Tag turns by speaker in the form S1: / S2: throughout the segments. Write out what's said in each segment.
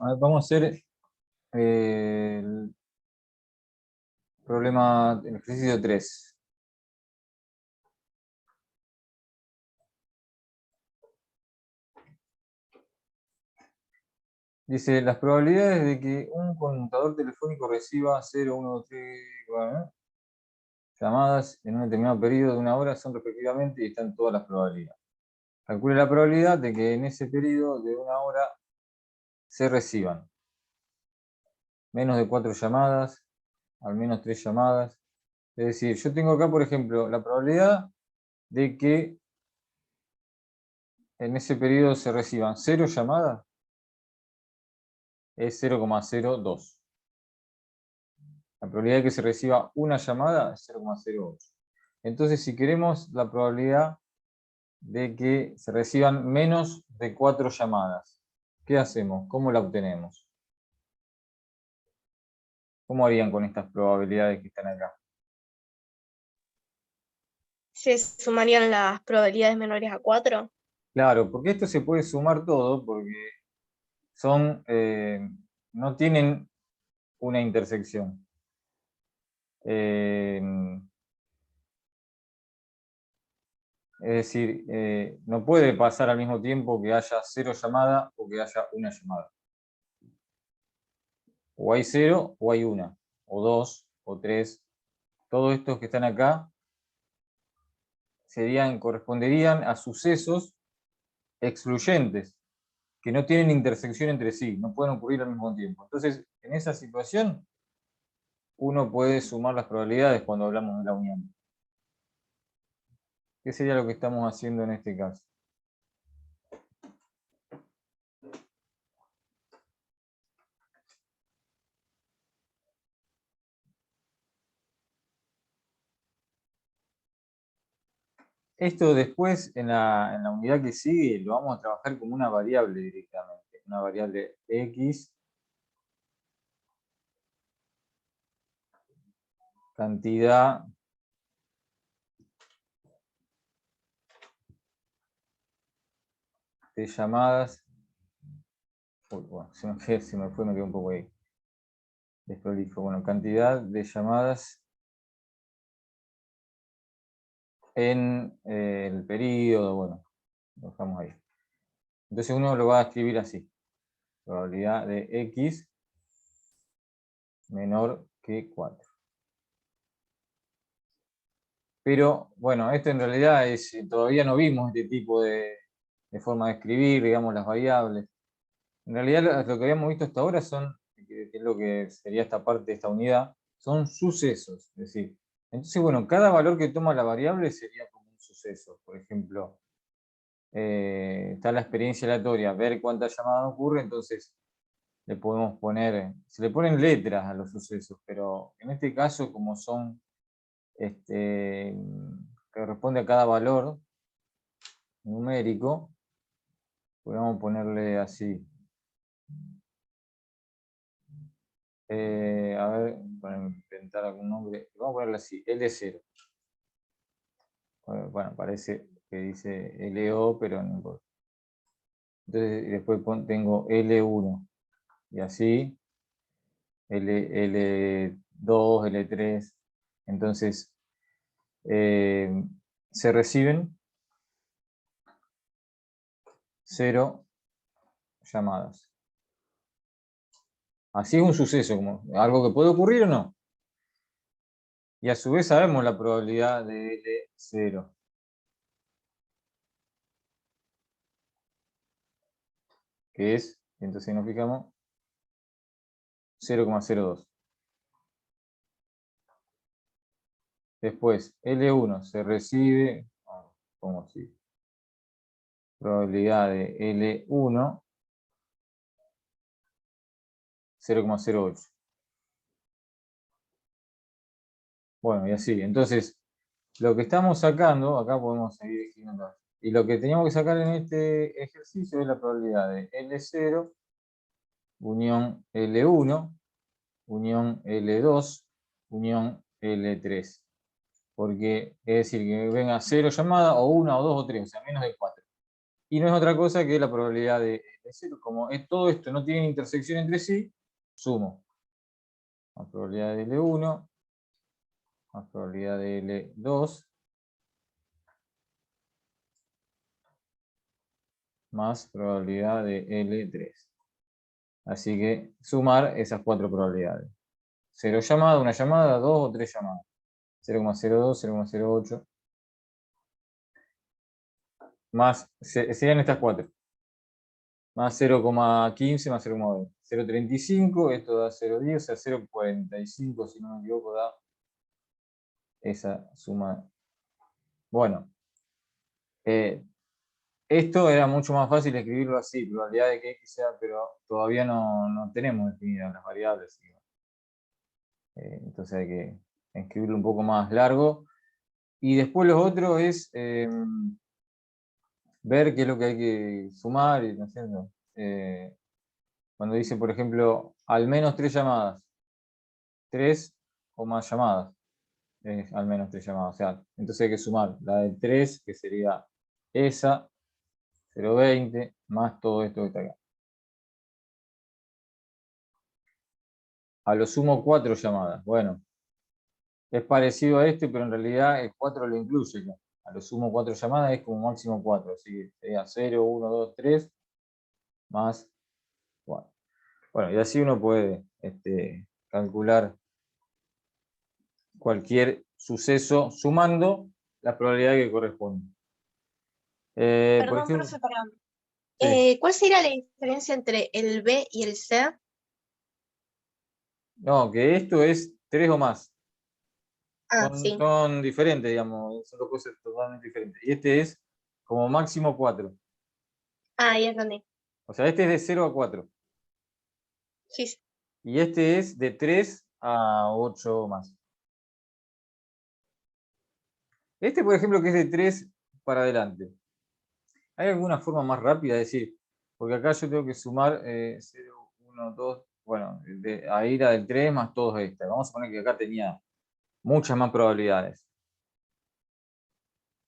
S1: A ver, vamos a hacer el problema, el ejercicio 3. Dice, las probabilidades de que un conmutador telefónico reciba 0, 1, 2, 3, llamadas en un determinado periodo de una hora son respectivamente y están todas las probabilidades. Calcule la probabilidad de que en ese periodo de una hora se reciban menos de 4 llamadas, al menos 3 llamadas. Es decir, yo tengo acá, por ejemplo, la probabilidad de que en ese periodo se reciban 0 llamadas es 0,02. La probabilidad de que se reciba una llamada es 0,08. Entonces, si queremos la probabilidad de que se reciban menos de 4 llamadas, ¿qué hacemos? ¿Cómo la obtenemos? ¿Cómo harían con estas probabilidades que están acá?
S2: ¿Se sumarían las probabilidades menores a 4?
S1: Claro, porque esto se puede sumar todo porque son, no tienen una intersección. Es decir, no puede pasar al mismo tiempo que haya 0 llamadas o que haya una llamada. O hay 0 o hay una, o 2 o 3. Todos estos que están acá corresponderían a sucesos excluyentes, que no tienen intersección entre sí, no pueden ocurrir al mismo tiempo. Entonces, en esa situación, uno puede sumar las probabilidades cuando hablamos de la unión. ¿Qué sería lo que estamos haciendo en este caso? Esto después, en la unidad que sigue, lo vamos a trabajar como una variable directamente. Una variable x, cantidad de llamadas. Uy, bueno, se me fue, me quedé un poco ahí desprolijo. Bueno, cantidad de llamadas en el periodo, bueno, lo dejamos ahí. Entonces uno lo va a escribir así. Probabilidad de x menor que 4. Pero, bueno, esto en realidad es, todavía no vimos este tipo de forma de escribir, digamos, las variables. En realidad lo que habíamos visto hasta ahora son, que es lo que sería esta parte de esta unidad, son sucesos. Es decir, entonces, bueno, cada valor que toma la variable sería como un suceso. Por ejemplo, está la experiencia aleatoria, ver cuántas llamadas ocurre, entonces le podemos poner, se le ponen letras a los sucesos, pero en este caso, como son, que corresponde a cada valor numérico, podemos ponerle así. A ver, para inventar algún nombre, vamos a ponerle así, L0. Bueno, parece que dice LO, pero no importa. Entonces, después tengo L1, y así, L2, L3. Entonces, se reciben 0 llamadas. Así es un suceso, como algo que puede ocurrir o no. Y a su vez sabemos la probabilidad de L0. Que es, entonces nos fijamos, 0,02. Después, L1 se recibe, como así, probabilidad de L1, 0,08. Bueno, y así. Entonces, lo que estamos sacando, acá podemos seguir escribiendo. Y lo que teníamos que sacar en este ejercicio es la probabilidad de L0, unión L1, unión L2, unión L3. Porque es decir, que venga 0 llamada, o 1, o 2, o 3, o sea, menos de 4. Y no es otra cosa que la probabilidad de L0, como todo esto no tiene intersección entre sí, sumo. Más probabilidad de L1, más probabilidad de L2, más probabilidad de L3. Así que sumar esas 4 probabilidades. 0 llamada, 1 llamada, 2 o 3 llamadas. 0,02, 0,08. Más, serían estas 4. Más 0,15 más 0,20. 0,35, esto da 0,10, o sea 0,45, si no me equivoco, da esa suma. Bueno, esto era mucho más fácil escribirlo así, probabilidad de que X sea, pero todavía no tenemos definidas las variables. Entonces hay que escribirlo un poco más largo. Y después lo otro es ver qué es lo que hay que sumar, y, ¿no es cierto? Cuando dice, por ejemplo, al menos 3 llamadas, 3 o más llamadas, al menos 3 llamadas. O sea, entonces hay que sumar la de 3, que sería esa, 0,20, más todo esto que está acá. A lo sumo 4 llamadas. Bueno, es parecido a este, pero en realidad el 4 lo incluye ya. A lo sumo 4 llamadas es como máximo 4. Así que sería 0, 1, 2, 3, más 4. Bueno, y así uno puede calcular cualquier suceso sumando la probabilidad que corresponde. Por
S2: Perdón,
S1: ejemplo,
S2: profe, perdón.
S1: sí.
S2: ¿Cuál sería la diferencia entre el B y el C?
S1: No, que esto es 3 o más.
S2: Ah,
S1: Son,
S2: sí.
S1: son diferentes, digamos, son dos cosas totalmente diferentes. Y este es como máximo 4.
S2: Ah, ya entendí.
S1: O sea, este es de 0 a 4.
S2: Sí, sí.
S1: Y este es de 3 a 8 más. Este, por ejemplo, que es de 3 para adelante. ¿Hay alguna forma más rápida de decir? Porque acá yo tengo que sumar 0, 1, 2, bueno, ahí la del 3 más todos estas. Vamos a poner que acá tenía muchas más probabilidades.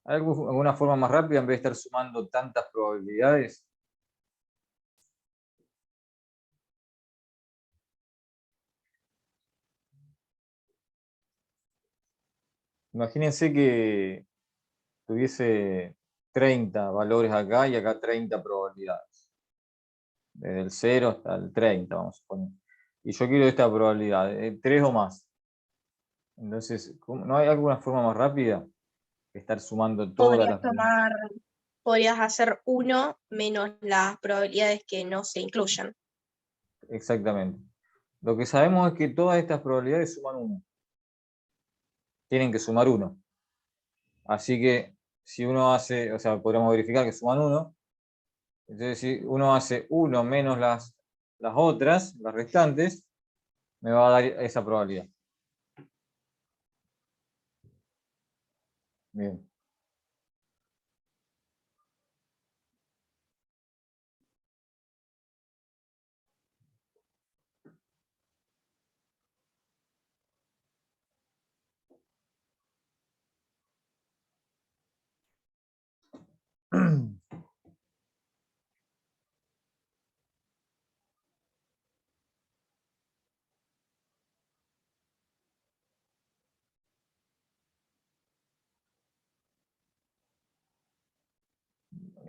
S1: ¿Hay alguna forma más rápida en vez de estar sumando tantas probabilidades? Imagínense que tuviese 30 valores acá y acá 30 probabilidades. Desde el 0 hasta el 30, vamos a poner. Y yo quiero esta probabilidad, 3 o más. Entonces, ¿no hay alguna forma más rápida que estar sumando todas
S2: Podrías
S1: las probabilidades?
S2: tomar, podrías hacer 1 menos las probabilidades que no se incluyan.
S1: Exactamente. Lo que sabemos es que todas estas probabilidades suman 1. Tienen que sumar 1. Así que si uno hace, o sea, podríamos verificar que suman 1. Entonces, si uno hace 1 menos las otras, las restantes, me va a dar esa probabilidad. Bien.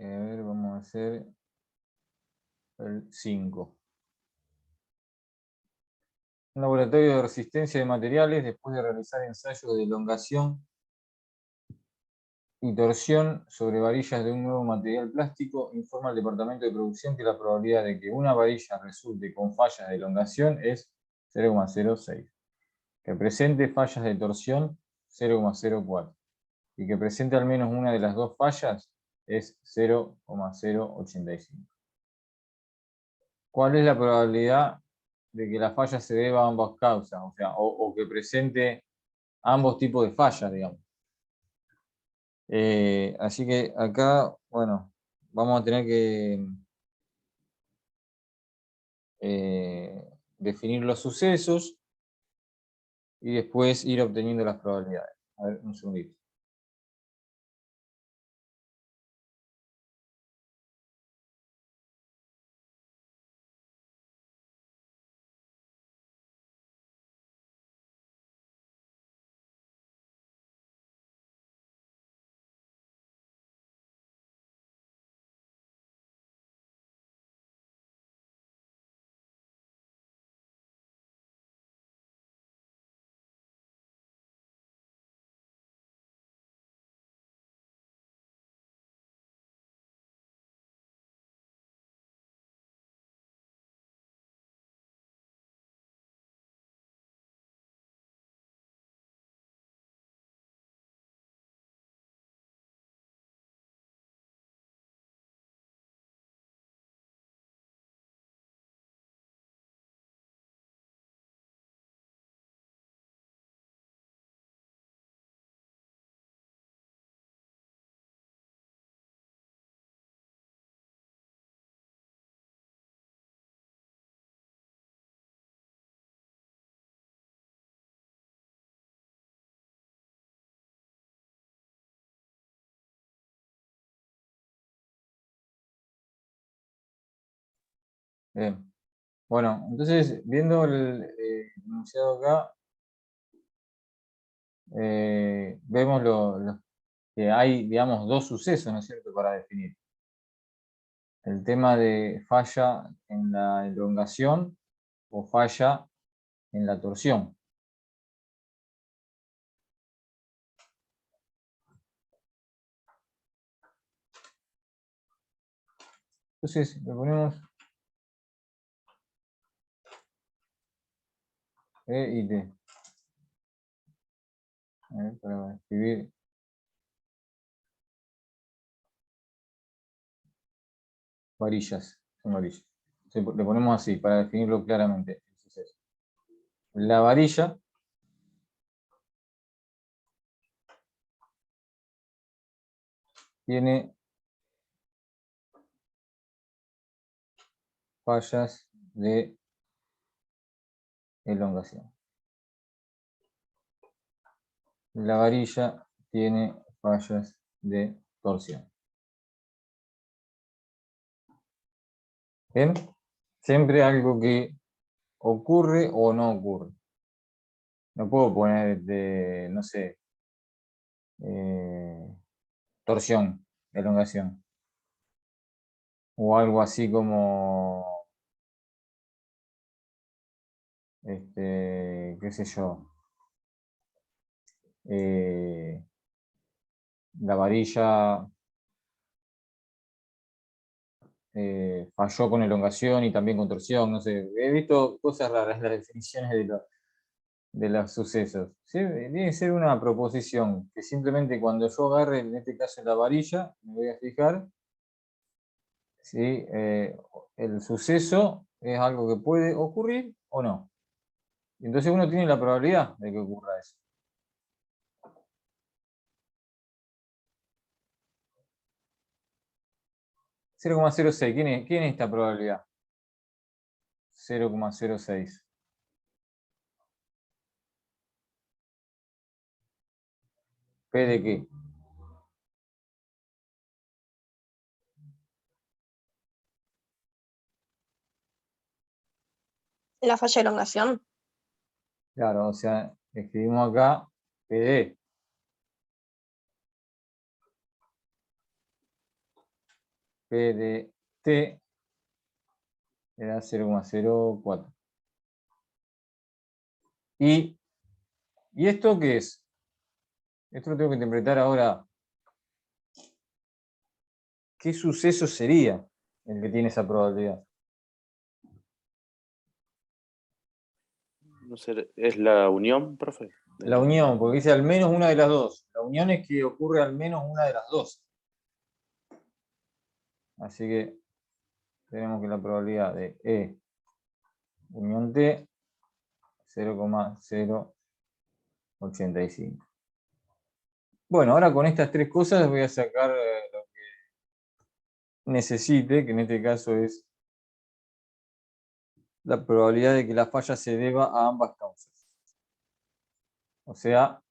S1: A ver, vamos a hacer el 5. Un laboratorio de resistencia de materiales, después de realizar ensayos de elongación y torsión sobre varillas de un nuevo material plástico, informa al departamento de producción que la probabilidad de que una varilla resulte con fallas de elongación es 0,06, que presente fallas de torsión 0,04 y que presente al menos una de las dos fallas es 0,085. ¿Cuál es la probabilidad de que la falla se deba a ambas causas? O sea, o que presente ambos tipos de fallas, digamos. Así que acá, bueno, vamos a tener que definir los sucesos y después ir obteniendo las probabilidades. A ver, un segundito. Bien. Bueno, entonces, viendo el enunciado acá, vemos que hay, digamos, dos sucesos, ¿no es cierto?, para definir. El tema de falla en la elongación o falla en la torsión. Entonces, le ponemos E y T. A ver, para escribir. Varillas, son varillas. Le ponemos así, para definirlo claramente. La varilla tiene fallas de elongación. La varilla tiene fallas de torsión. ¿Bien? Siempre algo que ocurre o no ocurre. No puedo poner de, no sé, torsión, elongación. O algo así como, qué sé yo, la varilla falló con elongación y también con torsión, no sé. He visto cosas raras en las definiciones de los sucesos. ¿Sí? Tiene que ser una proposición, que simplemente cuando yo agarre, en este caso la varilla, me voy a fijar si el suceso es algo que puede ocurrir o no. Entonces uno tiene la probabilidad de que ocurra eso. (0,06). ¿Quién es esta probabilidad? 0,06. ¿P de qué?
S2: La falla de elongación.
S1: Claro, o sea, escribimos acá P de E. P de T era 0,04. ¿Y esto qué es? Esto lo tengo que interpretar ahora. ¿Qué suceso sería el que tiene esa probabilidad?
S3: No sé, ¿es la unión, profe?
S1: La unión, porque dice al menos una de las dos. La unión es que ocurre al menos una de las dos. Así que tenemos que la probabilidad de E unión T 0,085. Bueno, ahora con estas tres cosas voy a sacar lo que necesite, que en este caso es la probabilidad de que la falla se deba a ambas causas. O sea,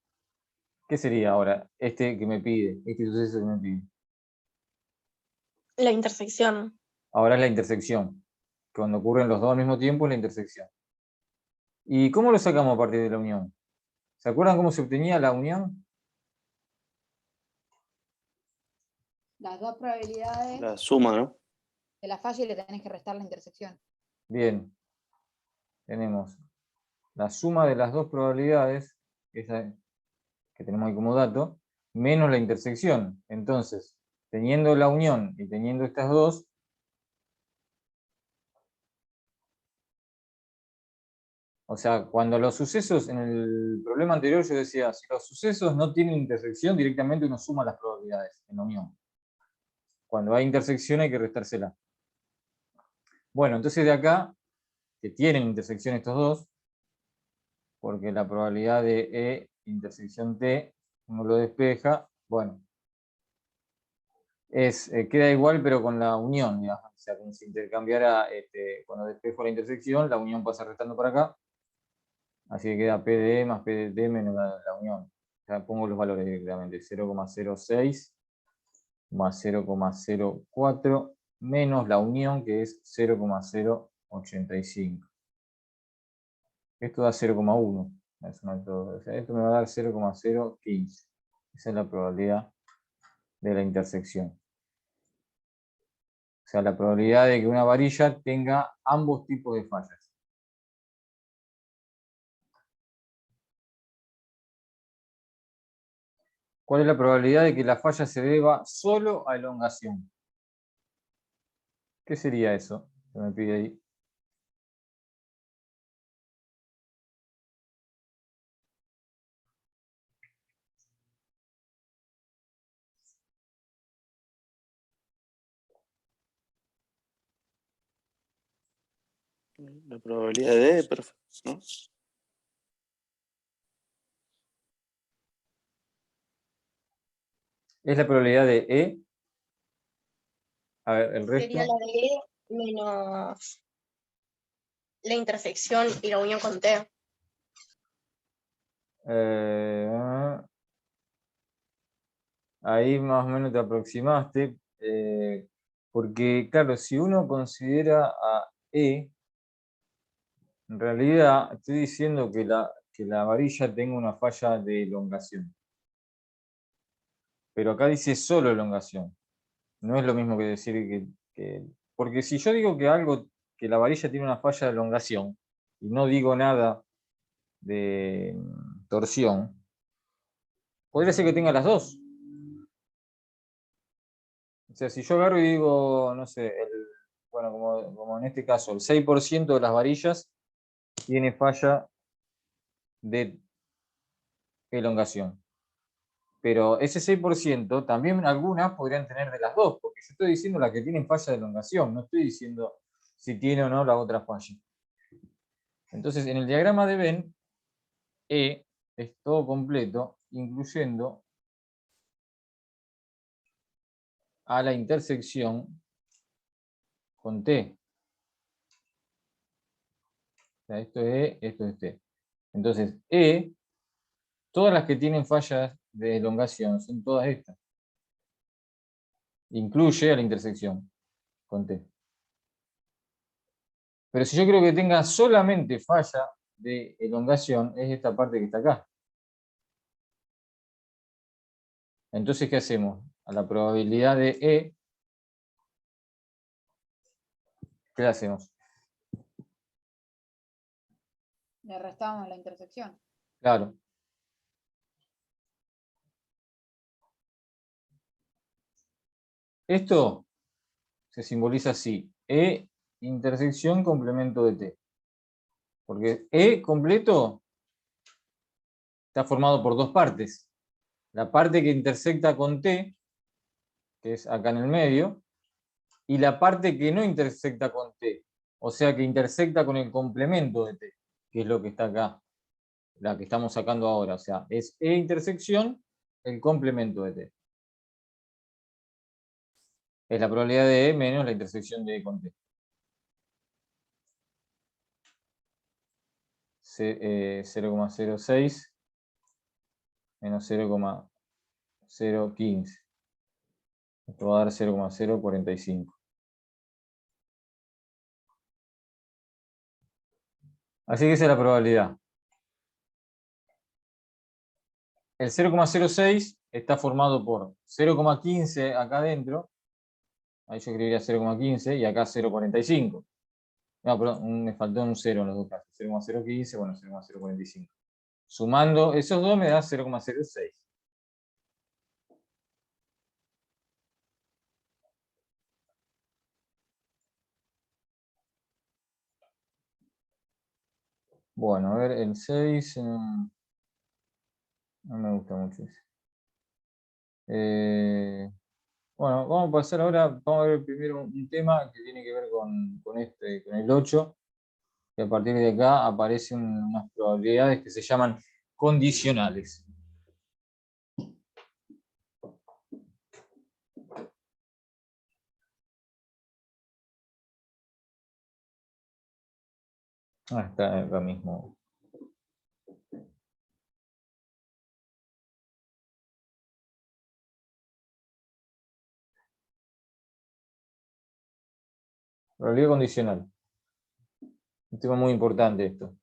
S1: ¿qué sería ahora este que me pide, este suceso que me pide?
S2: La intersección.
S1: Ahora es la intersección. Cuando ocurren los dos al mismo tiempo es la intersección. ¿Y cómo lo sacamos a partir de la unión? ¿Se acuerdan cómo se obtenía la unión?
S4: Las dos probabilidades
S3: La suma, ¿no?
S4: de la falla y le tenés que restar la intersección.
S1: Bien. Tenemos la suma de las dos probabilidades, esa que tenemos ahí como dato, menos la intersección. Entonces, teniendo la unión y teniendo estas dos, o sea, cuando los sucesos, en el problema anterior yo decía, si los sucesos no tienen intersección, directamente uno suma las probabilidades en la unión. Cuando hay intersección hay que restársela. Bueno, entonces de acá, que tienen intersección estos dos, porque la probabilidad de E intersección T, uno lo despeja, bueno, queda igual pero con la unión, digamos. O sea, como si intercambiara, cuando despejo la intersección, la unión pasa restando por acá, así que queda P de E más P de T menos la unión. O sea, pongo los valores directamente, 0,06 más 0,04 menos la unión, que es 0,085. 85. Esto da 0,1. O sea, esto me va a dar 0,015. Esa es la probabilidad de la intersección. O sea, la probabilidad de que una varilla tenga ambos tipos de fallas. ¿Cuál es la probabilidad de que la falla se deba solo a elongación? ¿Qué sería eso? Que me pide ahí.
S3: La probabilidad de, profe, ¿no?
S1: Es la probabilidad de E. A ver, el
S2: Sería
S1: resto.
S2: la de E menos la intersección y la unión con T.
S1: Ahí más o menos te aproximaste. Porque, claro, si uno considera a E, en realidad estoy diciendo que la varilla tenga una falla de elongación. Pero acá dice solo elongación. No es lo mismo que decir porque si yo digo que la varilla tiene una falla de elongación, y no digo nada de torsión, podría ser que tenga las dos. O sea, si yo agarro y digo, no sé, bueno, como en este caso, el 6% de las varillas tiene falla de elongación. Pero ese 6% también algunas podrían tener de las dos, porque yo estoy diciendo las que tienen falla de elongación, no estoy diciendo si tiene o no la otra falla. Entonces, en el diagrama de Venn, E es todo completo, incluyendo a la intersección con T. O sea, esto es E, esto es T. Entonces, E, todas las que tienen fallas de elongación son todas estas. Incluye a la intersección con T. Pero si yo quiero que tenga solamente falla de elongación, es esta parte que está acá. Entonces, ¿qué hacemos? A la probabilidad de E, ¿qué le hacemos?
S4: Le restamos la intersección.
S1: Claro. Esto se simboliza así. E intersección complemento de T. Porque E completo está formado por dos partes. La parte que intersecta con T, que es acá en el medio, y la parte que no intersecta con T, o sea que intersecta con el complemento de T, que es lo que está acá, la que estamos sacando ahora. O sea, es E intersección, el complemento de T. Es la probabilidad de E menos la intersección de E con T. 0,06 menos 0,015. Esto va a dar 0,045. Así que esa es la probabilidad. El 0,06 está formado por 0,15 acá adentro. Ahí yo escribiría 0,15 y acá 0,45. No, perdón, me faltó un 0 en los dos casos. 0,015, bueno, 0,045. Sumando esos dos me da 0,06. Bueno, a ver, el 6 no me gusta mucho ese. Bueno, vamos a pasar ahora, vamos a ver primero un tema que tiene que ver con el 8, que a partir de acá aparecen unas probabilidades que se llaman condicionales. Está acá mismo. Probabilidad condicional. Un tema muy importante esto,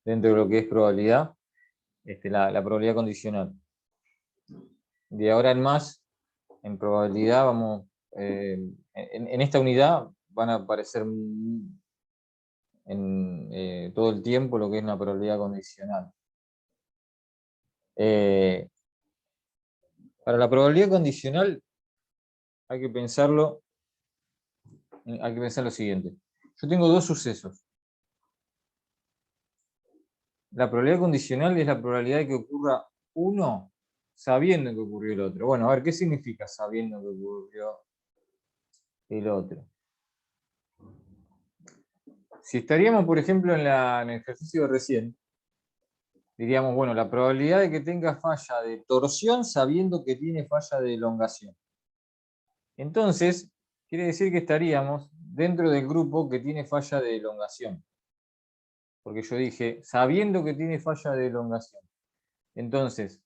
S1: dentro de lo que es probabilidad, la probabilidad condicional. De ahora en más, en probabilidad, vamos, en esta unidad van a aparecer todo el tiempo lo que es una probabilidad condicional. Para la probabilidad condicional hay que pensar lo siguiente. Yo tengo dos sucesos. La probabilidad condicional es la probabilidad de que ocurra uno sabiendo que ocurrió el otro. Bueno, a ver, ¿qué significa sabiendo que ocurrió el otro? Si estaríamos, por ejemplo, en el ejercicio de recién, diríamos, bueno, la probabilidad de que tenga falla de torsión sabiendo que tiene falla de elongación. Entonces, quiere decir que estaríamos dentro del grupo que tiene falla de elongación. Porque yo dije, sabiendo que tiene falla de elongación. Entonces,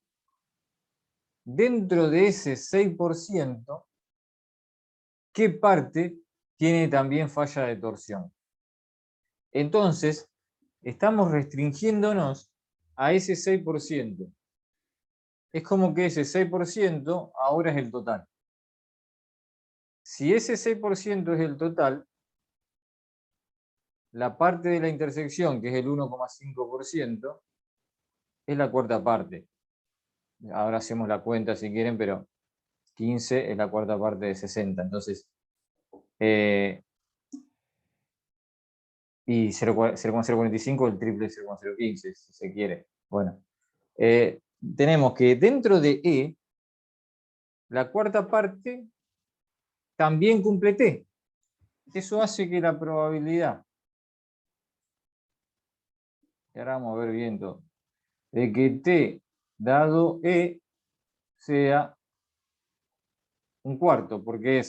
S1: dentro de ese 6%, ¿qué parte tiene también falla de torsión? Entonces, estamos restringiéndonos a ese 6%. Es como que ese 6% ahora es el total. Si ese 6% es el total, la parte de la intersección, que es el 1,5%, es la cuarta parte. Ahora hacemos la cuenta si quieren, pero 15 es la cuarta parte de 60. Entonces, y 0,045 el triple de 0,015, si se quiere. Bueno, tenemos que dentro de E, la cuarta parte también cumple T. Eso hace que la probabilidad, y ahora vamos a ver bien todo, de que T dado E sea un cuarto, porque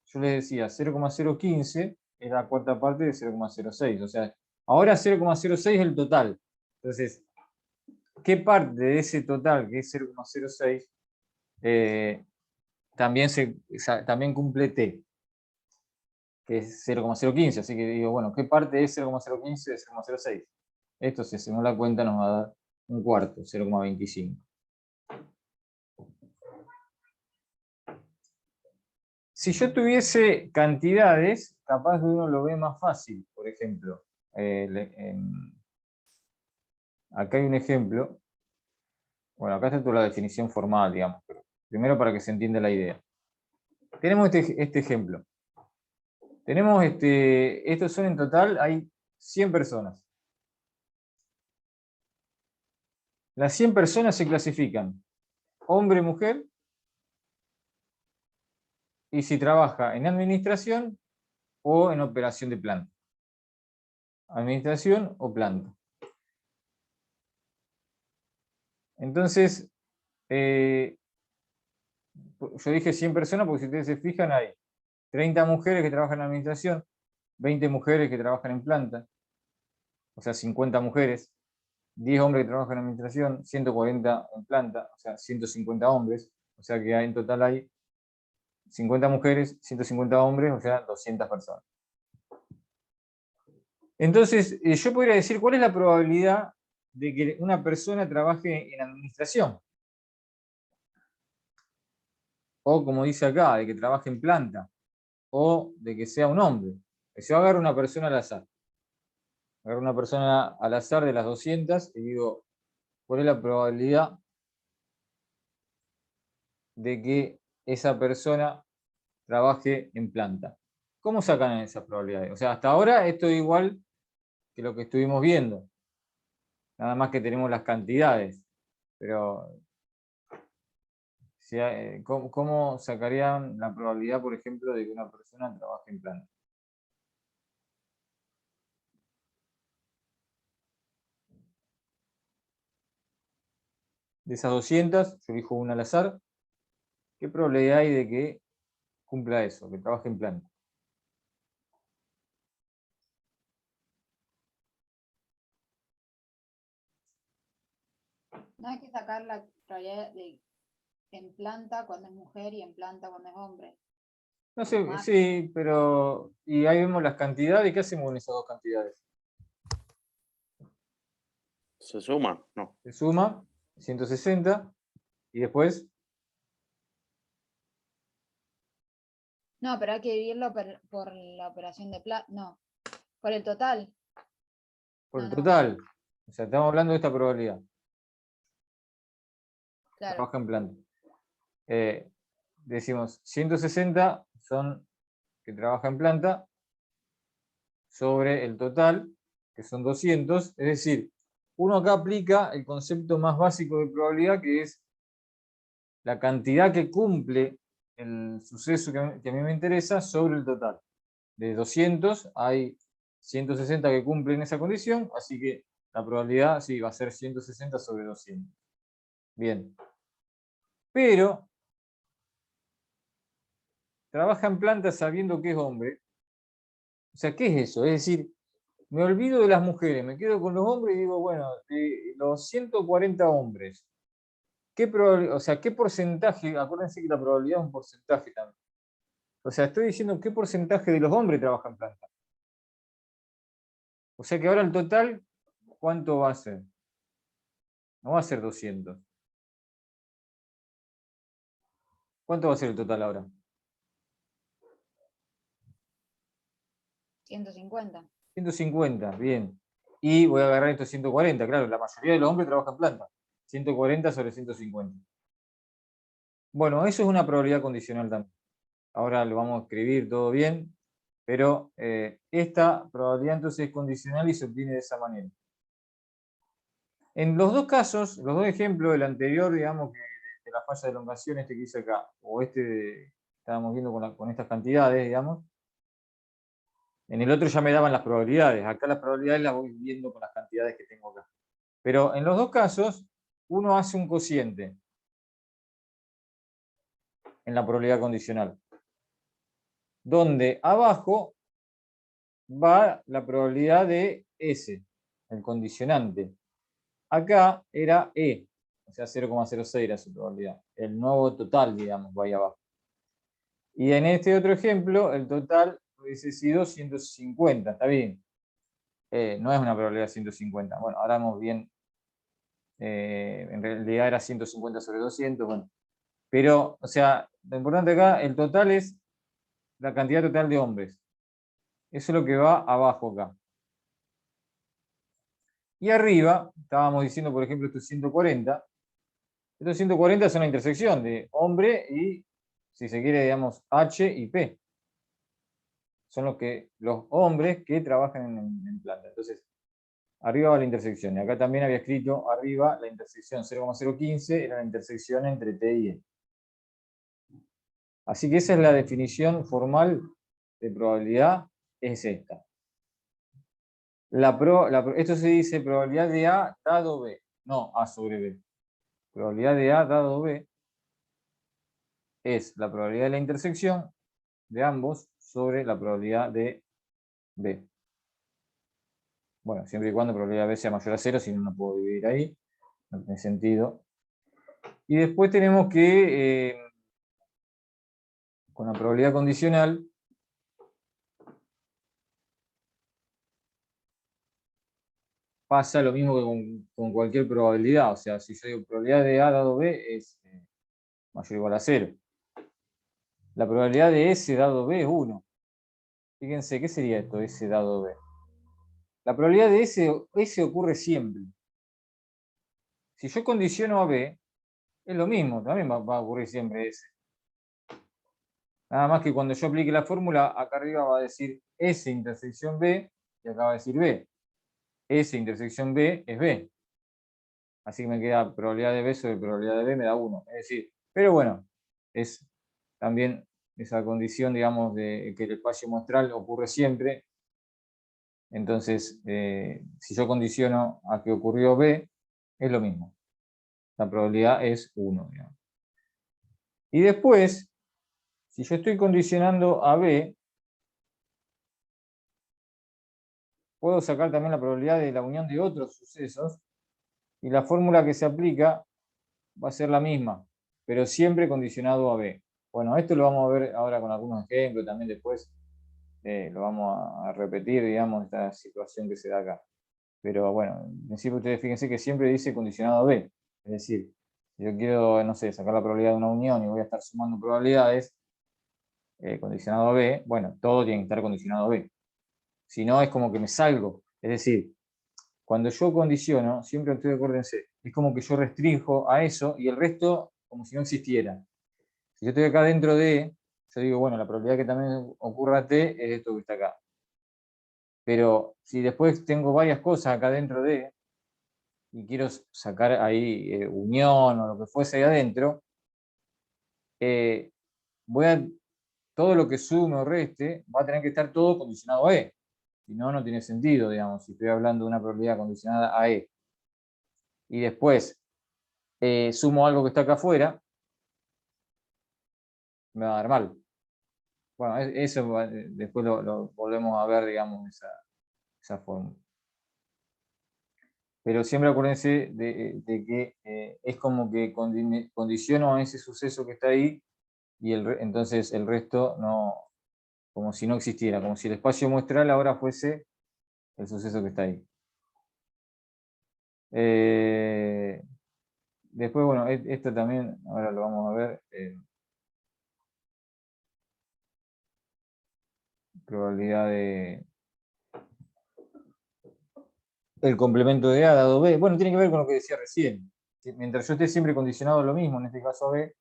S1: yo les decía, 0,015 es la cuarta parte de 0,06. O sea, ahora 0,06 es el total. Entonces, ¿qué parte de ese total, que es 0,06, también cumple T, que es 0,015? Así que digo, bueno, ¿qué parte es 0,015 de 0,06? Esto, si hacemos la cuenta, nos va a dar un cuarto, 0,25. Si yo tuviese cantidades, capaz que uno lo ve más fácil. Por ejemplo, acá hay un ejemplo. Bueno, acá está toda la definición formal, digamos, pero primero para que se entienda la idea. Tenemos este ejemplo. Tenemos estos son en total, hay 100 personas. Las 100 personas se clasifican hombre, mujer, y si trabaja en administración o en operación de planta. Administración o planta. Entonces, yo dije 100 personas porque si ustedes se fijan hay 30 mujeres que trabajan en administración, 20 mujeres que trabajan en planta, o sea 50 mujeres, 10 hombres que trabajan en administración, 140 en planta, o sea 150 hombres, o sea que en total hay 50 mujeres, 150 hombres, o sea 200 personas. Entonces, yo podría decir, ¿cuál es la probabilidad de que una persona trabaje en administración? O, como dice acá, de que trabaje en planta. O de que sea un hombre. Si yo agarro una persona al azar. Agarro una persona al azar de las 200 y digo, ¿cuál es la probabilidad de que esa persona trabaje en planta? ¿Cómo sacan esas probabilidades? O sea, hasta ahora esto es igual que lo que estuvimos viendo. Nada más que tenemos las cantidades. Pero, ¿cómo sacarían la probabilidad, por ejemplo, de que una persona trabaje en planta? De esas 200, yo elijo una al azar. ¿Qué probabilidad hay de que cumpla eso, que trabaje en planta?
S4: No hay que sacar la probabilidad en planta cuando es mujer y en planta cuando es hombre.
S1: No sé, sí, pero. Y ahí vemos las cantidades. ¿Qué hacemos con esas dos cantidades?
S3: ¿Se suman? No.
S1: se suma 160 y después
S4: No, pero hay que dividirlo por la operación de planta. No, por el total.
S1: por el
S4: No.
S1: total. O sea, estamos hablando de esta probabilidad.
S4: Claro.
S1: Trabaja en planta. Decimos 160 son que trabaja en planta sobre el total, que son 200. Es decir, uno acá aplica el concepto más básico de probabilidad, que es la cantidad que cumple el suceso que a mí me interesa sobre el total. De 200 hay 160 que cumplen esa condición, así que la probabilidad sí va a ser 160 sobre 200. Bien. Pero trabaja en planta sabiendo que es hombre. O sea, ¿qué es eso? Es decir, me olvido de las mujeres, me quedo con los hombres y digo, bueno, de los 140 hombres, o sea, ¿qué porcentaje? Acuérdense que la probabilidad es un porcentaje también. O sea, estoy diciendo qué porcentaje de los hombres trabaja en planta. O sea que ahora el total, ¿cuánto va a ser? No va a ser 200. ¿Cuánto va a ser el total ahora?
S4: 150.
S1: 150, bien. Y voy a agarrar estos 140, claro, la mayoría de los hombres trabajan en planta. 140 sobre 150. Bueno, eso es una probabilidad condicional también. Ahora lo vamos a escribir todo bien, pero esta probabilidad entonces es condicional y se obtiene de esa manera. En los dos casos, los dos ejemplos, el anterior, digamos, que de la falla de elongación, este que hice acá, o este que estábamos viendo con estas cantidades, digamos, en el otro ya me daban las probabilidades. Acá las probabilidades las voy viendo con las cantidades que tengo acá. Pero en los dos casos, uno hace un cociente en la probabilidad condicional, donde abajo va la probabilidad de S, el condicionante. Acá era E, o sea, 0,06 era su probabilidad. El nuevo total, digamos, va ahí abajo. Y en este otro ejemplo, el total hubiese sido 150, está bien. No es una probabilidad de 150. Bueno, ahora vamos bien. En realidad era 150 sobre 200, bueno. Pero, o sea, lo importante acá, el total es la cantidad total de hombres. Eso es lo que va abajo acá. Y arriba, estábamos diciendo, por ejemplo, estos 140. Estos 140 son la intersección de hombre y, si se quiere, digamos, H y P. Son los hombres que trabajan en planta. Entonces, arriba va la intersección. Y acá también había escrito arriba la intersección 0,015, era la intersección entre T y E. Así que esa es la definición formal de probabilidad, es esta. Esto se dice probabilidad de A dado B, no A sobre B. Probabilidad de A dado B es la probabilidad de la intersección de ambos sobre la probabilidad de B. Bueno, siempre y cuando la probabilidad de B sea mayor a 0, si no, no puedo dividir ahí, no tiene sentido. Y después tenemos que, con la probabilidad condicional, pasa lo mismo que con cualquier probabilidad. O sea, si yo digo probabilidad de A dado B es mayor o igual a 0. La probabilidad de S dado B es 1. Fíjense, ¿qué sería esto, S dado B? La probabilidad de S ocurre siempre. Si yo condiciono a B, es lo mismo, también va a ocurrir siempre S. Nada más que cuando yo aplique la fórmula, acá arriba va a decir S intersección B, y acá va a decir B. S intersección B es B. Así que me queda probabilidad de B sobre probabilidad de B, me da 1. Es decir, pero bueno, es también esa condición, digamos, de que el espacio muestral ocurre siempre. Entonces, si yo condiciono a que ocurrió B, es lo mismo. La probabilidad es 1, digamos. Y después, si yo estoy condicionando a B, puedo sacar también la probabilidad de la unión de otros sucesos, y la fórmula que se aplica va a ser la misma, pero siempre condicionado a B. Bueno, esto lo vamos a ver ahora con algunos ejemplos, también después lo vamos a repetir, digamos, esta situación que se da acá. Pero bueno, en principio ustedes fíjense que siempre dice condicionado a B. Es decir, si yo quiero, no sé, sacar la probabilidad de una unión y voy a estar sumando probabilidades, condicionado a B, bueno, todo tiene que estar condicionado a B. Si no, es como que me salgo. Es decir, cuando yo condiciono, siempre ustedes acuérdense, es como que yo restringo a eso y el resto como si no existiera. Si yo estoy acá dentro de, yo digo, bueno, la probabilidad que también ocurra T es esto que está acá. Pero si después tengo varias cosas acá dentro de, y quiero sacar ahí unión o lo que fuese ahí adentro, voy a, todo lo que sume o reste va a tener que estar todo condicionado a E. Si no, no tiene sentido, digamos, si estoy hablando de una probabilidad condicionada a E. Y después sumo algo que está acá afuera, me va a dar mal. Bueno, eso después lo volvemos a ver, digamos, esa fórmula. Pero siempre acuérdense de que es como que condiciono a ese suceso que está ahí y entonces el resto no, como si no existiera, como si el espacio muestral ahora fuese el suceso que está ahí. Después, bueno, esto también, ahora lo vamos a ver. Probabilidad de el complemento de A dado B. Bueno, tiene que ver con lo que decía recién. Mientras yo esté siempre condicionado a lo mismo, en este caso a B,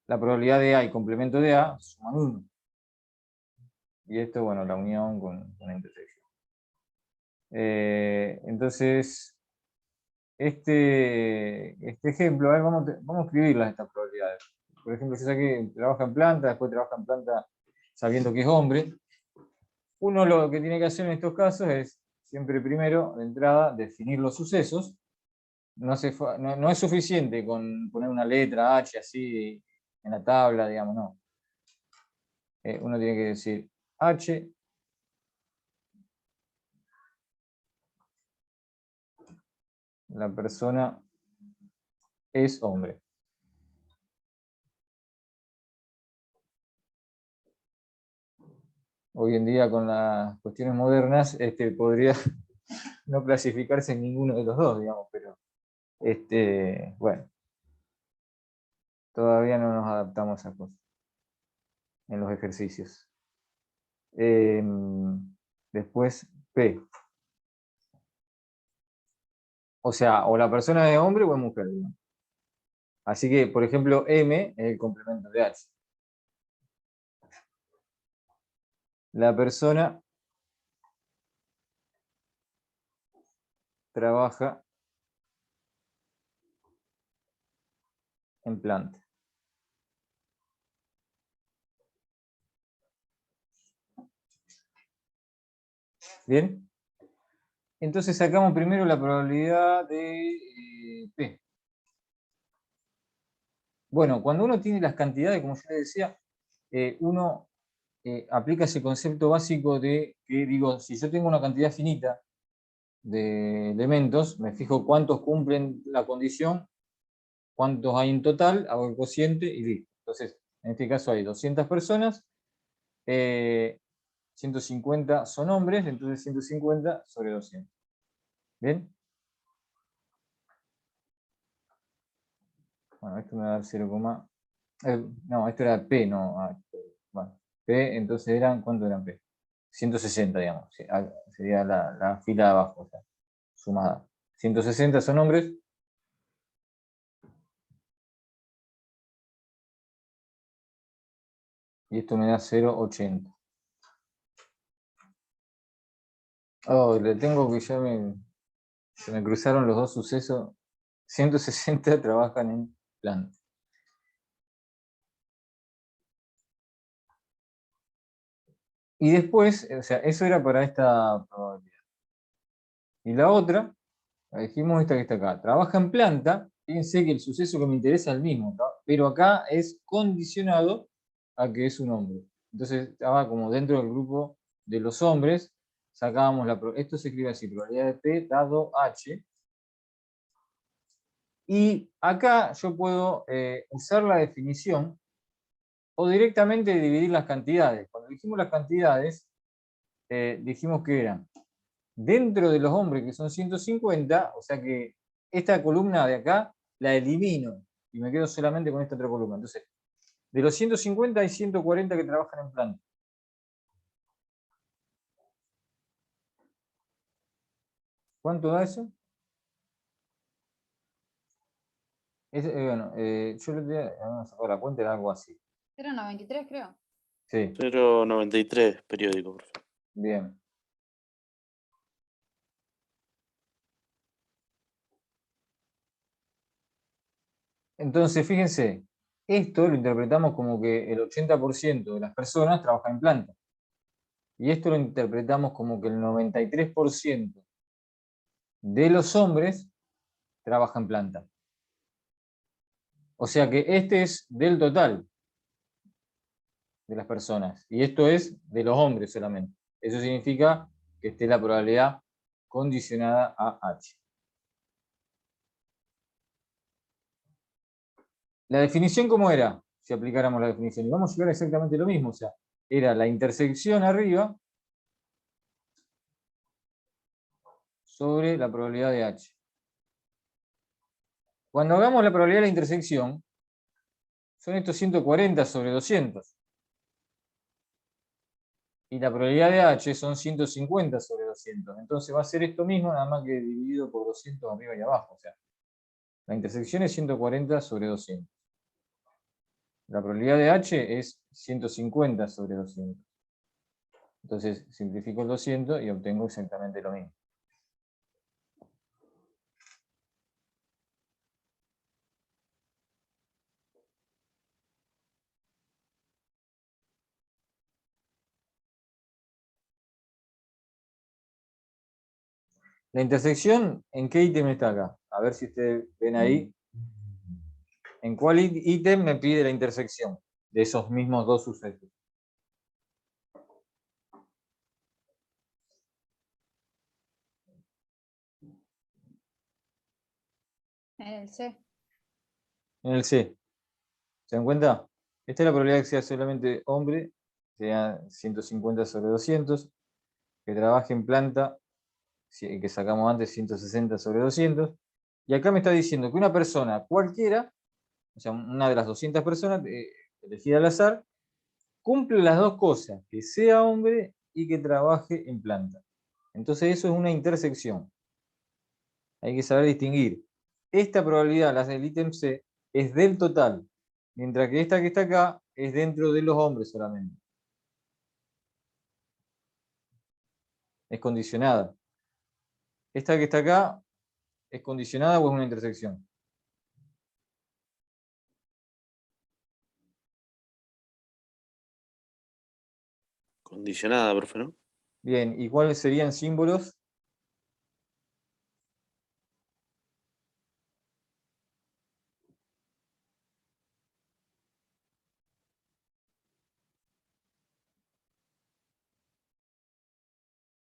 S1: la probabilidad de A y complemento de A suman 1. Y esto, bueno, la unión con la intersección. Entonces, este ejemplo, a ver, vamos a escribirlas estas probabilidades. Por ejemplo, yo saqué, trabaja en planta, después trabaja en planta sabiendo que es hombre. Uno lo que tiene que hacer en estos casos es, siempre primero, de entrada, definir los sucesos. No es suficiente con poner una letra H así en la tabla, digamos, no. Uno tiene que decir H, la persona es hombre. Hoy en día con las cuestiones modernas podría no clasificarse en ninguno de los dos, digamos, pero bueno, todavía no nos adaptamos a cosas en los ejercicios. Después P. O sea, o la persona es hombre o es mujer, digamos. Así que, por ejemplo, M es el complemento de H. La persona trabaja en planta. ¿Bien? Entonces sacamos primero la probabilidad de P. Bueno, cuando uno tiene las cantidades, como yo les decía, uno aplica ese concepto básico de que, digo, si yo tengo una cantidad finita de elementos, me fijo cuántos cumplen la condición, cuántos hay en total, hago el cociente y listo. Entonces, en este caso hay 200 personas, 150 son hombres, entonces 150 sobre 200. ¿Bien? Bueno, esto me va a dar 0, no, esto era P, no. Bueno, P, entonces eran, ¿cuánto eran P? 160, digamos. Sería la fila de abajo, o sea, sumada. 160 son hombres. Y esto me da 0,80. Oh, le tengo que ya se me cruzaron los dos sucesos. 160 trabajan en planta. Y después, o sea, eso era para esta probabilidad. Y la otra, la dijimos esta que está acá. Trabaja en planta, fíjense que el suceso que me interesa es el mismo, ¿no? Pero acá es condicionado a que es un hombre. Entonces estaba como dentro del grupo de los hombres, sacábamos esto se escribe así, probabilidad de P dado H. Y acá yo puedo usar la definición o directamente dividir las cantidades. Cuando dijimos las cantidades, dijimos que eran dentro de los hombres, que son 150, o sea que esta columna de acá la elimino y me quedo solamente con esta otra columna. Entonces, de los 150 hay 140 que trabajan en planta. ¿Cuánto da eso? Bueno, yo le vamos a sacar la cuenta, era algo así.
S4: Era 93, creo.
S1: Sí,
S3: 0,93 periódico, profe.
S1: bien. Entonces, fíjense, esto lo interpretamos como que el 80% de las personas trabaja en planta. Y esto lo interpretamos como que el 93% de los hombres trabaja en planta. O sea que este es del total de las personas. Y esto es de los hombres solamente. Eso significa que esté la probabilidad condicionada a H. La definición, ¿cómo era? Si aplicáramos la definición. Y vamos a llegar a exactamente lo mismo. O sea, era la intersección arriba sobre la probabilidad de H. Cuando hagamos la probabilidad de la intersección, son estos 140 sobre 200. Y la probabilidad de H son 150 sobre 200. Entonces va a ser esto mismo, nada más que dividido por 200 arriba y abajo. O sea, la intersección es 140 sobre 200. La probabilidad de H es 150 sobre 200. Entonces simplifico el 200 y obtengo exactamente lo mismo. La intersección, ¿en qué ítem está acá? A ver si ustedes ven ahí. ¿En cuál ítem me pide la intersección de esos mismos dos sucesos?
S4: En el C.
S1: En el C. ¿Se dan cuenta? Esta es la probabilidad de que sea solamente hombre, sea 150 sobre 200, que trabaje en planta, que sacamos antes 160 sobre 200, y acá me está diciendo que una persona cualquiera, o sea, una de las 200 personas elegida al azar, cumple las dos cosas, que sea hombre y que trabaje en planta. Entonces eso es una intersección. Hay que saber distinguir. Esta probabilidad, la del ítem C, es del total, mientras que esta que está acá es dentro de los hombres solamente. Es condicionada. Esta que está acá es condicionada o es una intersección.
S3: Condicionada, profe, ¿no?
S1: Bien, ¿y cuáles serían símbolos?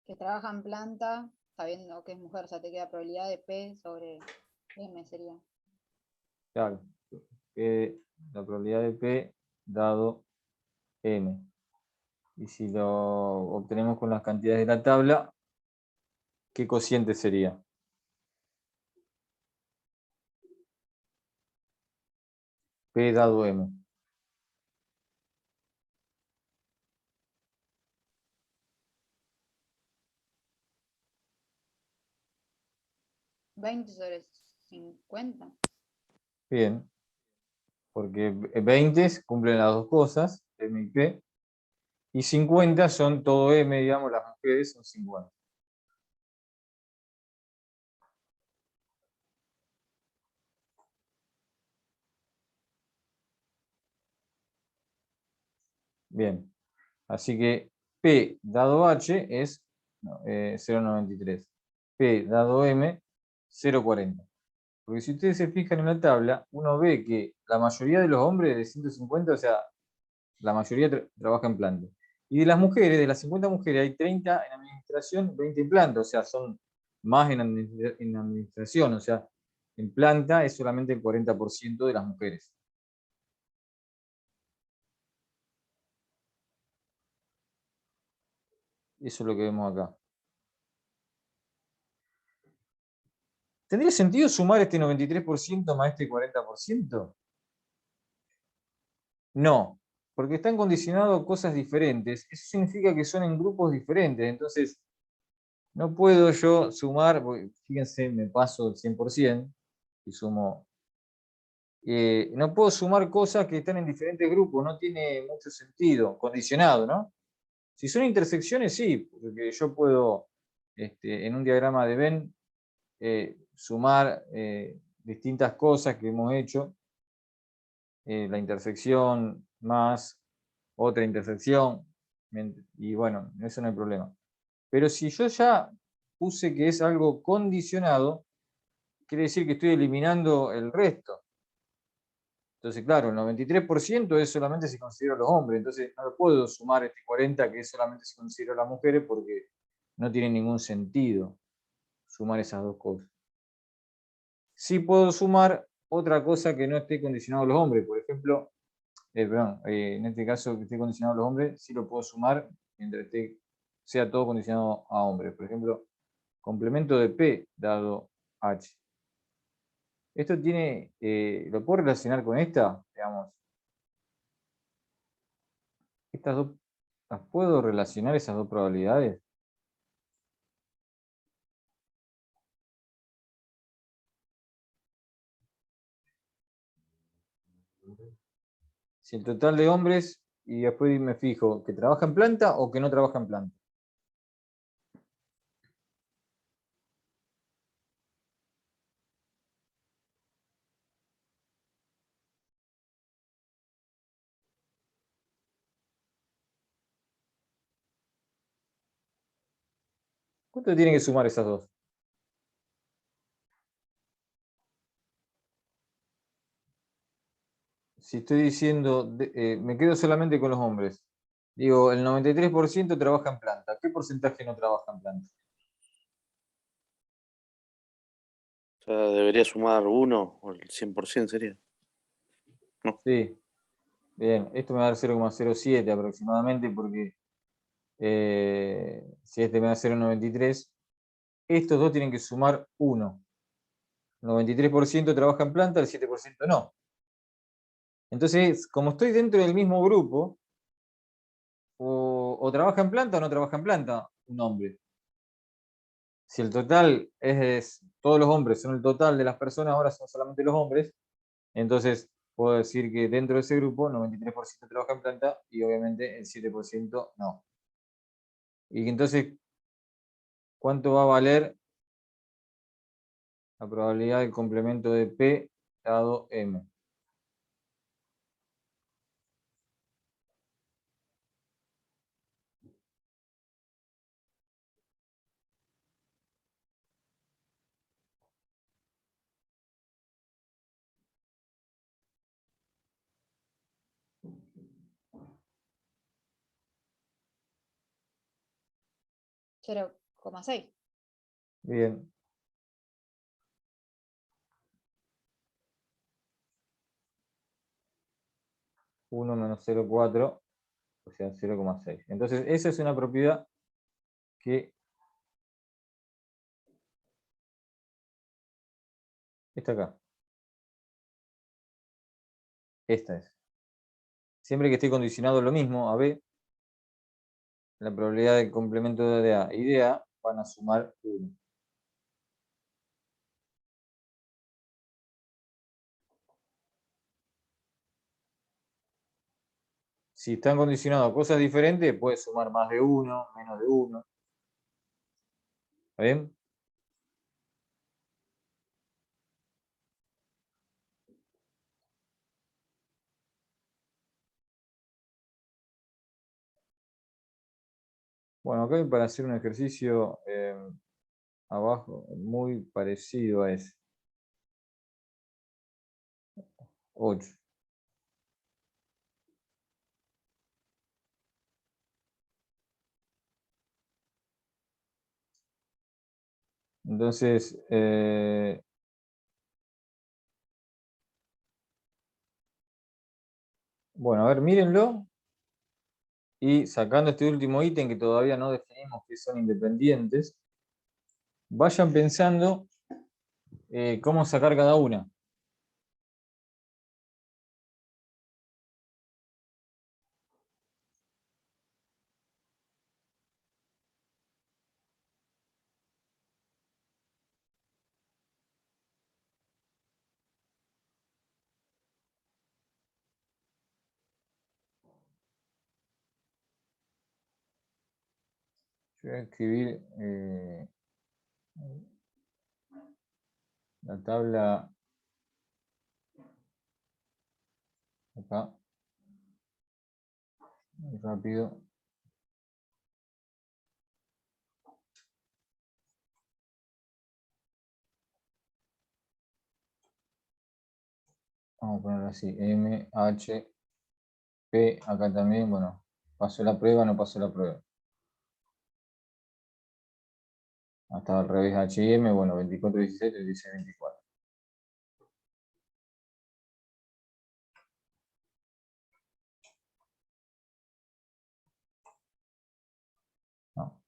S4: Que trabaja en planta, sabiendo que es mujer, o sea, te queda probabilidad de P sobre M sería.
S1: Claro, la probabilidad de P dado M. Y si lo obtenemos con las cantidades de la tabla, ¿qué cociente sería? P dado M.
S4: ¿20 sobre 50?
S1: Bien, porque 20 cumplen las dos cosas, M y P, y 50 son todo M, digamos, las mujeres son 50. Bien, así que P dado H es 0,93. P dado M, 0,40. Porque si ustedes se fijan en la tabla, uno ve que la mayoría de los hombres de 150, o sea, la mayoría trabaja en planta. Y de las mujeres, de las 50 mujeres, hay 30 en administración, 20 en planta, o sea, son más en administración, o sea, en planta es solamente el 40% de las mujeres. Eso es lo que vemos acá. ¿Tendría sentido sumar este 93% más este 40%? No, porque están condicionados a cosas diferentes. Eso significa que son en grupos diferentes. Entonces, no puedo yo sumar, porque fíjense, me paso el 100% y sumo. No puedo sumar cosas que están en diferentes grupos, no tiene mucho sentido, condicionado, ¿no? Si son intersecciones, sí, porque yo puedo, en un diagrama de Venn, sumar distintas cosas que hemos hecho, la intersección más otra intersección, y bueno, eso no hay problema. Pero si yo ya puse que es algo condicionado, quiere decir que estoy eliminando el resto. Entonces, claro, el 93% es solamente si considero a los hombres, entonces no lo puedo sumar este 40% que es solamente si considero a las mujeres, porque no tiene ningún sentido sumar esas dos cosas. Sí puedo sumar otra cosa que no esté condicionado a los hombres, por ejemplo, en este caso que esté condicionado a los hombres, sí lo puedo sumar mientras sea todo condicionado a hombres. Por ejemplo, complemento de P dado H. Esto tiene, ¿lo puedo relacionar con esta? Digamos, estas dos, ¿las puedo relacionar esas dos probabilidades? Si el total de hombres, y después me fijo, que trabaja en planta o que no trabaja en planta. ¿Cuánto tienen que sumar esas dos? Si estoy diciendo, me quedo solamente con los hombres. Digo, el 93% trabaja en planta. ¿Qué porcentaje no trabaja en planta?
S3: O sea, debería sumar 1 o el 100% sería.
S1: Sí. Bien, esto me va a dar 0,07 aproximadamente porque si este me da 0,93, estos dos tienen que sumar 1. El 93% trabaja en planta, el 7% no. Entonces, como estoy dentro del mismo grupo, o trabaja en planta o no trabaja en planta, un hombre. Si el total todos los hombres son el total de las personas, ahora son solamente los hombres, entonces puedo decir que dentro de ese grupo 93% trabaja en planta y obviamente el 7% no. Y entonces, ¿cuánto va a valer la probabilidad del complemento de P dado M?
S4: Cero coma seis.
S1: Bien. Uno menos 0,4, o sea, 0,6. Entonces, esa es una propiedad que está acá. Esta es. Siempre que esté condicionado a lo mismo, a B, la probabilidad del complemento de A y de A van a sumar 1. Si están condicionados a cosas diferentes, puede sumar más de 1, menos de 1. ¿Está bien? Bueno, acá hay para hacer un ejercicio abajo muy parecido a ese. 8. Entonces, bueno, a ver, mírenlo. Y sacando este último ítem que todavía no definimos que son independientes, vayan pensando ¿Cómo sacar cada una? Yo voy a escribir la tabla acá, muy rápido. Vamos a ponerlo así, M, H, P, acá también, bueno, pasó la prueba, no pasó la prueba. Hasta al revés H y M, bueno, 24, 17, 16, 24. No,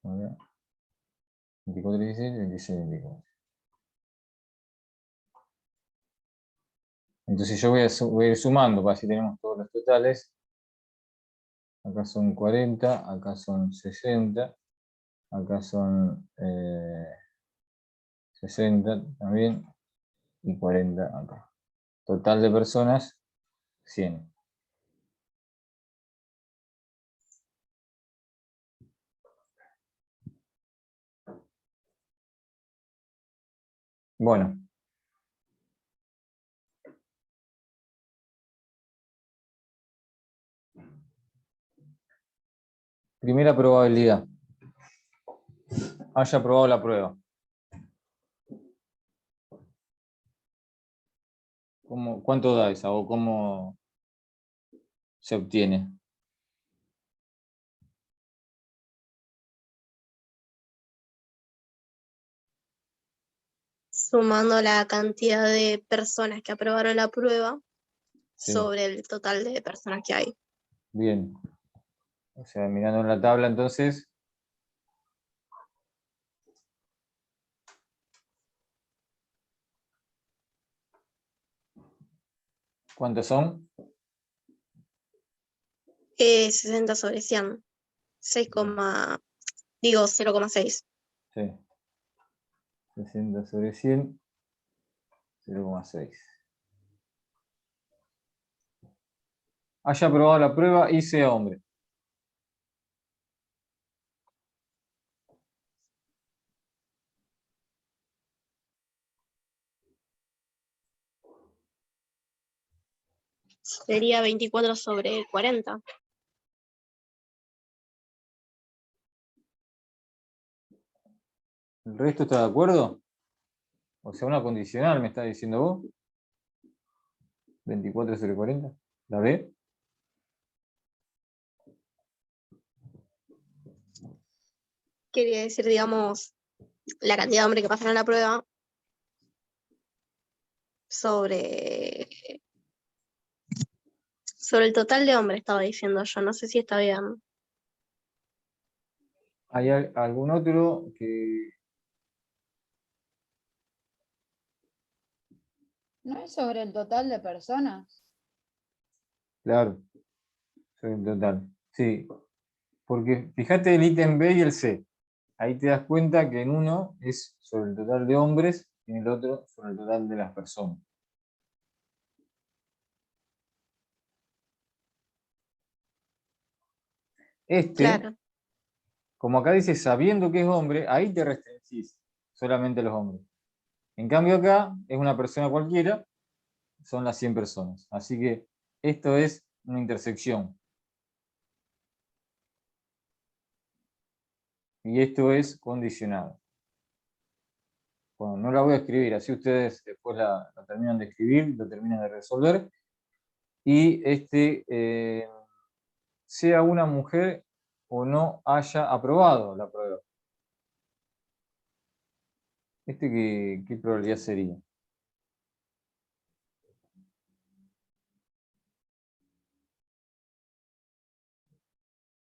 S1: 24, 16, 26, 24. Entonces yo voy a ir sumando, para así tenemos todos los totales. Acá son 40, acá son 60, acá son 60 también, y 40 acá. Total de personas, 100. Bueno. Primera probabilidad. Haya aprobado la prueba. ¿Cuánto da esa o cómo se obtiene?
S2: Sumando la cantidad de personas que aprobaron la prueba
S1: Sí.
S2: sobre el total de personas que hay.
S1: Bien. O sea, mirando en la tabla entonces. ¿Cuántos son?
S2: 60 sobre 100. 0,6.
S1: Sí. 60 sobre 100, 0,6. Haya aprobado la prueba y sea hombre.
S2: Sería 24 sobre 40.
S1: ¿El resto está de acuerdo? O sea, una condicional me está diciendo vos. 24 sobre 40. ¿La B?
S2: Quería decir, digamos, la cantidad de hombres que pasaron la prueba sobre el total de hombres, estaba diciendo yo. No sé si está bien.
S1: ¿Hay algún otro que...
S4: ¿No es sobre el total de personas?
S1: Claro, sobre el total. Sí, porque fíjate el ítem B y el C. Ahí te das cuenta que en uno es sobre el total de hombres y en el otro sobre el total de las personas.
S2: Claro.
S1: Como acá dice sabiendo que es hombre, ahí te restringís solamente a los hombres. En cambio acá es una persona cualquiera, son las 100 personas. Así que esto es una intersección. Y esto es condicionado. Bueno, no la voy a escribir, así ustedes después la terminan de escribir, lo terminan de resolver. Y sea una mujer o no haya aprobado la prueba. ¿Qué probabilidad sería?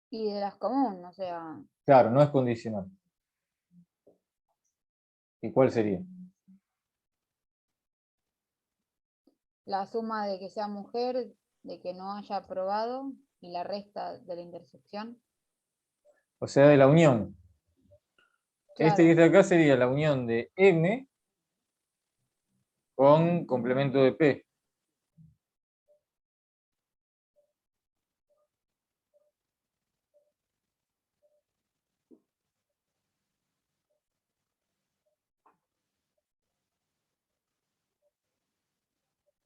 S4: Y de las comunes, o sea,
S1: Claro, no es condicional. ¿Y cuál sería?
S4: la suma de que sea mujer, de que no haya aprobado, y la resta de la intersección.
S1: O sea, de la unión.
S4: Claro.
S1: Este que está acá sería la unión de M con complemento de P.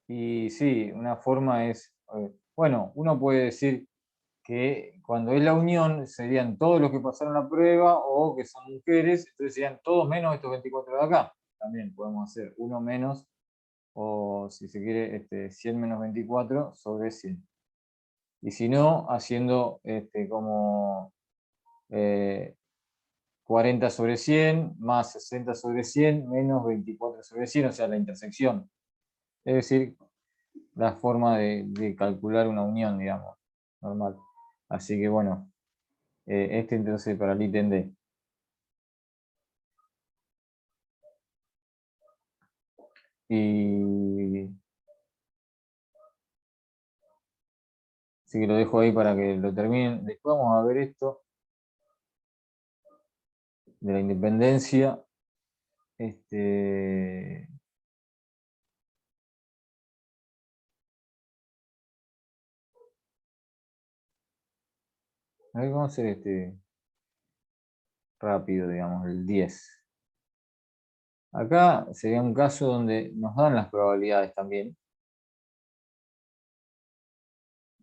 S1: Y sí, una forma es, bueno, uno puede decir que cuando es la unión serían todos los que pasaron la prueba o que son mujeres, entonces serían todos menos estos 24 de acá. También podemos hacer 1 menos, o si se quiere, 100 menos 24 sobre 100. Y si no, haciendo como 40 sobre 100 más 60 sobre 100 menos 24 sobre 100, o sea, la intersección. Es decir, la forma de calcular una unión, digamos, normal. Así que bueno, entonces para el ítem D. Y así que lo dejo ahí para que lo terminen. Después vamos a ver esto de la independencia. A ver, vamos a hacer rápido, digamos, el 10. Acá sería un caso donde nos dan las probabilidades también.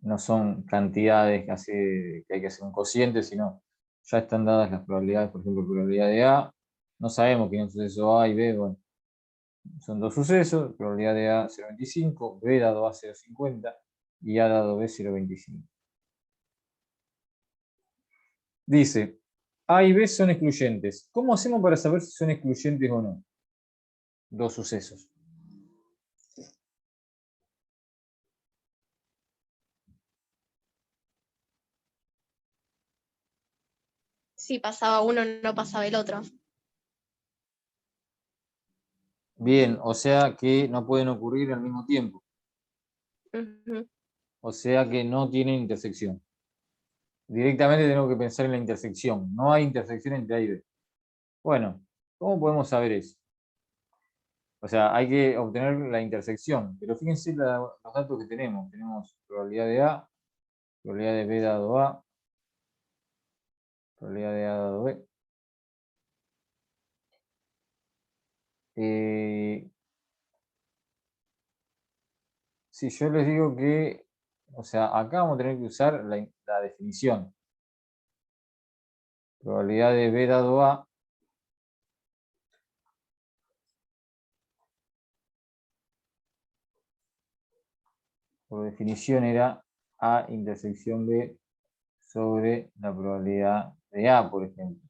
S1: No son cantidades así que hay que hacer un cociente, sino ya están dadas las probabilidades, por ejemplo, probabilidad de A. No sabemos que hay un suceso A y B, bueno, son dos sucesos, probabilidad de A 0,25, B dado A 0,50 y A dado B 0,25. Dice, A y B son excluyentes. ¿Cómo hacemos para saber si son excluyentes o no? Dos sucesos.
S2: Si pasaba uno, no pasaba el otro.
S1: Bien, o sea que no pueden ocurrir al mismo tiempo.
S2: Ujú.
S1: O sea que no tienen intersección. Directamente tenemos que pensar en la intersección. No hay intersección entre A y B. Bueno, ¿cómo podemos saber eso? O sea, hay que obtener la intersección. Pero fíjense los datos que tenemos. Tenemos probabilidad de A, probabilidad de B dado A, probabilidad de A dado B. Si yo les digo que, o sea, acá vamos a tener que usar la definición. Probabilidad de B dado A por definición era A intersección B sobre la probabilidad de A, por ejemplo.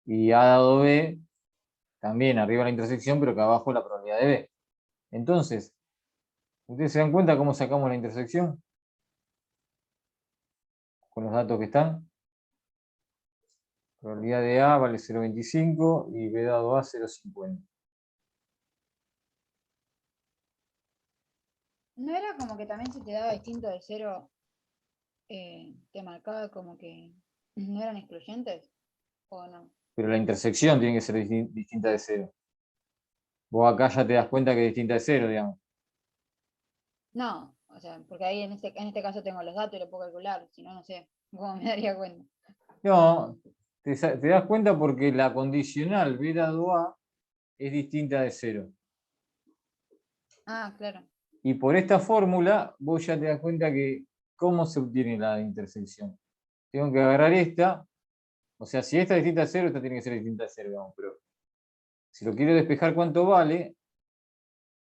S1: Y A dado B, también arriba la intersección, pero que abajo la probabilidad de B. Entonces, ¿ustedes se dan cuenta cómo sacamos la intersección? Con los datos que están. Probabilidad de A vale 0,25 y B dado A 0,50.
S4: ¿No era como que también si te daba distinto de 0, te marcaba como que no eran excluyentes? ¿O no?
S1: Pero la intersección tiene que ser distinta de 0. Vos acá ya te das cuenta que es distinta de 0, digamos.
S4: No, o sea, porque ahí en este caso tengo los datos y lo puedo calcular, si no, no sé cómo me daría cuenta.
S1: No, te das cuenta porque la condicional B dado A es distinta de 0.
S4: Ah, claro.
S1: Y por esta fórmula, vos ya te das cuenta que cómo se obtiene la intersección. Tengo que agarrar esta, o sea, si esta es distinta de 0, esta tiene que ser distinta de 0, digamos, pero si lo quiero despejar cuánto vale,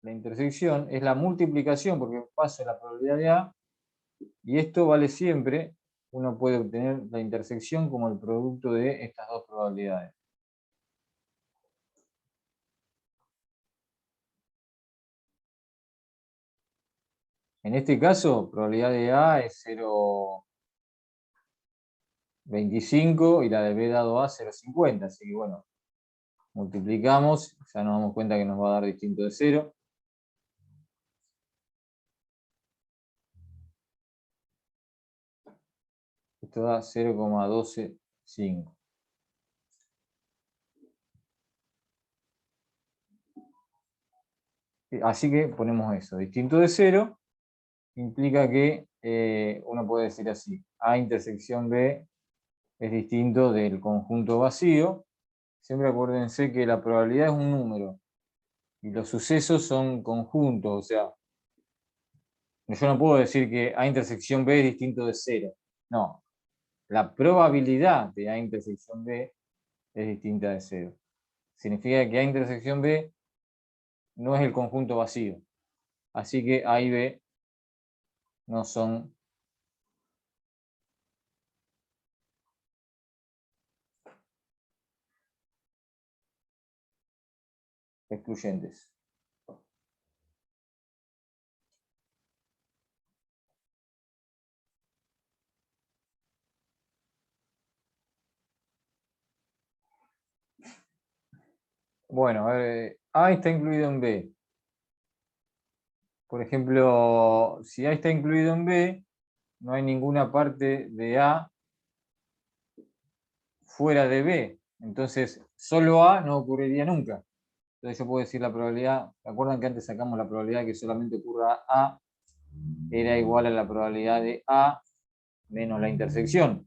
S1: la intersección es la multiplicación, porque paso la probabilidad de A, y esto vale siempre, uno puede obtener la intersección como el producto de estas dos probabilidades. En este caso, probabilidad de A es 0,25 y la de B dado A 0,50, así que bueno, multiplicamos, ya nos damos cuenta que nos va a dar distinto de 0. Esto da 0,125. Así que ponemos eso. Distinto de 0 implica que uno puede decir así. A intersección B es distinto del conjunto vacío. Siempre acuérdense que la probabilidad es un número. Y los sucesos son conjuntos. O sea, yo no puedo decir que A intersección B es distinto de 0. No. La probabilidad de A intersección B es distinta de 0. Significa que A intersección B no es el conjunto vacío. Así que A y B no son excluyentes. Bueno, a ver, A está incluido en B. Por ejemplo, si A está incluido en B, no hay ninguna parte de A fuera de B. Entonces, solo A no ocurriría nunca. Entonces yo puedo decir la probabilidad, ¿se acuerdan que antes sacamos la probabilidad de que solamente ocurra A? Era igual a la probabilidad de A menos la intersección.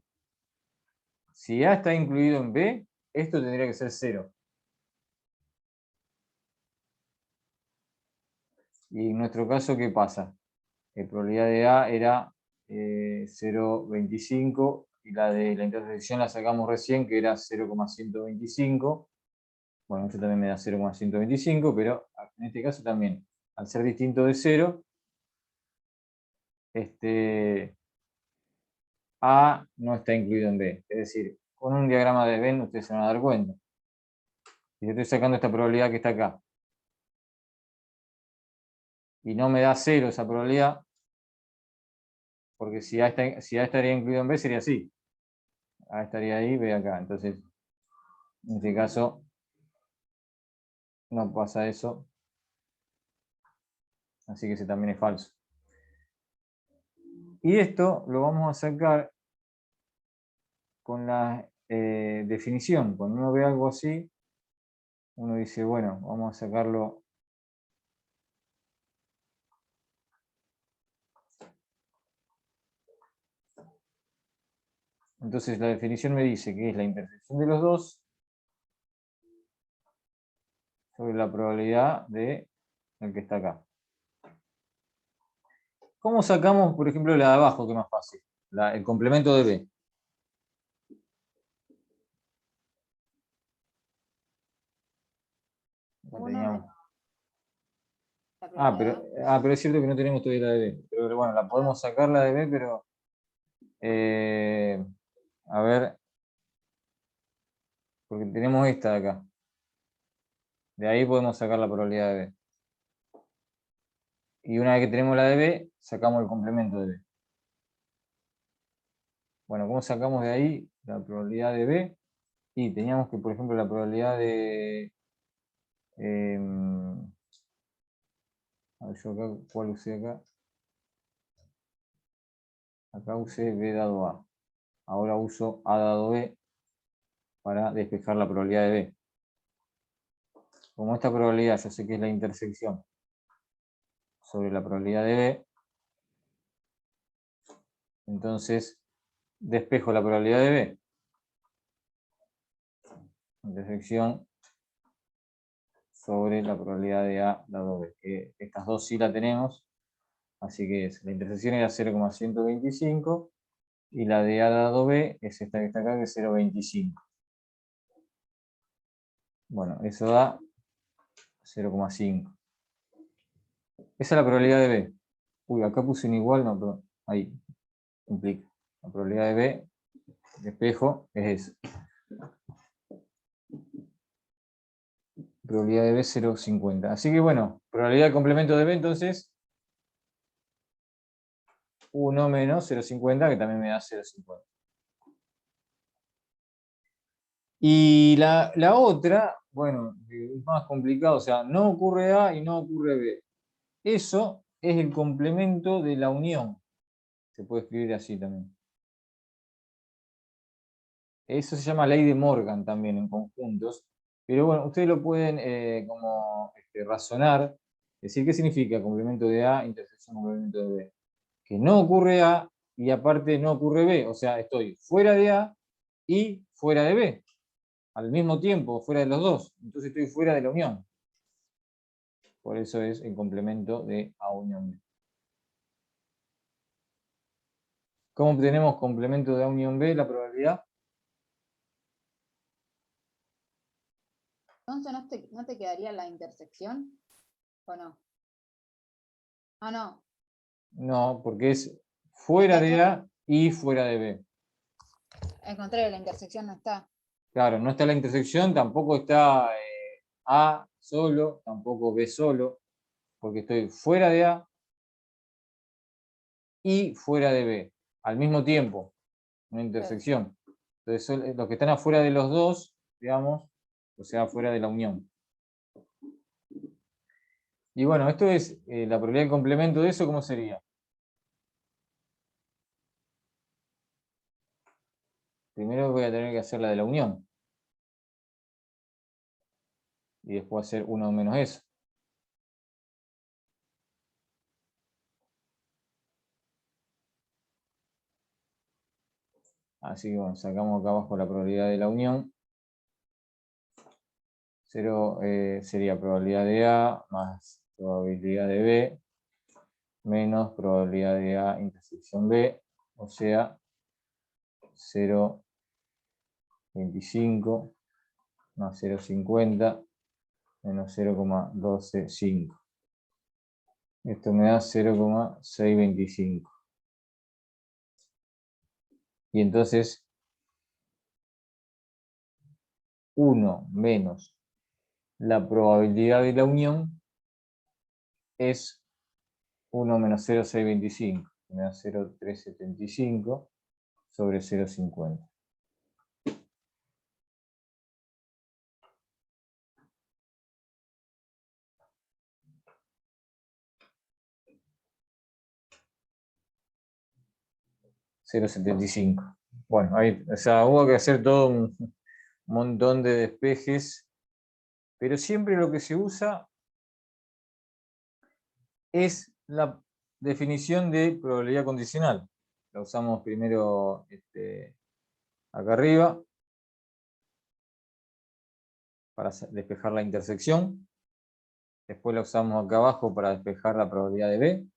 S1: Si A está incluido en B, esto tendría que ser 0. Y en nuestro caso, ¿qué pasa? La probabilidad de A era 0,25 y la de la intersección la sacamos recién, que era 0,125. Bueno, esto también me da 0,125, pero en este caso también, al ser distinto de 0, A no está incluido en B. Es decir, con un diagrama de Venn ustedes se van a dar cuenta. Si yo estoy sacando esta probabilidad que está acá, y no me da 0 esa probabilidad, porque si A estaría incluido en B sería así. A estaría ahí, B acá. Entonces, en este caso, no pasa eso. Así que ese también es falso. Y esto lo vamos a sacar con la definición. Cuando uno ve algo así, uno dice, bueno, vamos a sacarlo. Entonces la definición me dice que es la intersección de los dos sobre la probabilidad de el que está acá. ¿Cómo sacamos, por ejemplo, la de abajo, que es más fácil? El complemento de B. La teníamos. Pero es cierto que no tenemos todavía la de B. Pero bueno, la podemos sacar la de B, pero a ver, porque tenemos esta de acá. De ahí podemos sacar la probabilidad de B. Y una vez que tenemos la de B, sacamos el complemento de B. Bueno, ¿cómo sacamos de ahí la probabilidad de B? Y teníamos que, por ejemplo, la probabilidad de... a ver, yo acá, ¿cuál usé acá? Acá usé B dado A. Ahora uso A dado B para despejar la probabilidad de B. Como esta probabilidad yo sé que es la intersección sobre la probabilidad de B, entonces despejo la probabilidad de B. Intersección sobre la probabilidad de A dado B. Que estas dos sí la tenemos, así que la intersección era 0,125 y la de A dado B es esta que está acá, que es 0,25. Bueno, eso da 0,5. Esa es la probabilidad de B. Uy, acá puse un igual, no, pero ahí implica. La probabilidad de B, despejo, es esa. Probabilidad de B 0,50. Así que bueno, probabilidad de complemento de B entonces 1 menos 0,50, que también me da 0,50. Y la otra, bueno, es más complicado, o sea, no ocurre A y no ocurre B. Eso es el complemento de la unión. Se puede escribir así también. Eso se llama ley de Morgan también en conjuntos. Pero bueno, ustedes lo pueden como razonar, decir qué significa complemento de A, intersección complemento de B. Que no ocurre A y aparte no ocurre B. O sea, estoy fuera de A y fuera de B. Al mismo tiempo, fuera de los dos. Entonces estoy fuera de la unión. Por eso es el complemento de A unión B. ¿Cómo obtenemos complemento de A unión B? La probabilidad.
S4: Entonces, ¿no te quedaría la intersección? ¿O no? Ah, no.
S1: No, porque es fuera de A y fuera de B.
S4: Al contrario, la intersección no está.
S1: Claro, no está la intersección, tampoco está A solo, tampoco B solo, porque estoy fuera de A y fuera de B, al mismo tiempo, una intersección. Entonces, los que están afuera de los dos, digamos, o sea, fuera de la unión. Y bueno, esto es la probabilidad de complemento de eso, ¿cómo sería? Primero voy a tener que hacer la de la unión. Y después hacer 1 menos eso. Así que bueno, sacamos acá abajo la probabilidad de la unión. 0 sería probabilidad de A más probabilidad de B menos probabilidad de A intersección B, o sea, 0,25 más 0,50 menos 0,125. Esto me da 0,625. Y entonces 1 menos la probabilidad de la unión es 1 menos 0,625. Me da 0,375 sobre 0,50. $0,75. Bueno, ahí, o sea, hubo que hacer todo un montón de despejes, pero siempre lo que se usa es la definición de probabilidad condicional. La usamos primero acá arriba para despejar la intersección. Después la usamos acá abajo para despejar la probabilidad de B.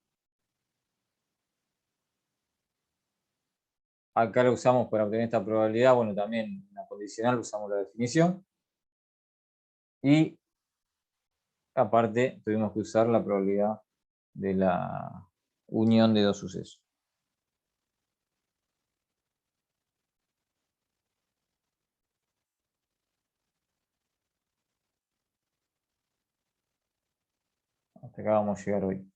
S1: Acá la usamos para obtener esta probabilidad. Bueno, también en la condicional usamos la definición. Y aparte tuvimos que usar la probabilidad de la unión de dos sucesos. Hasta acá vamos a llegar hoy.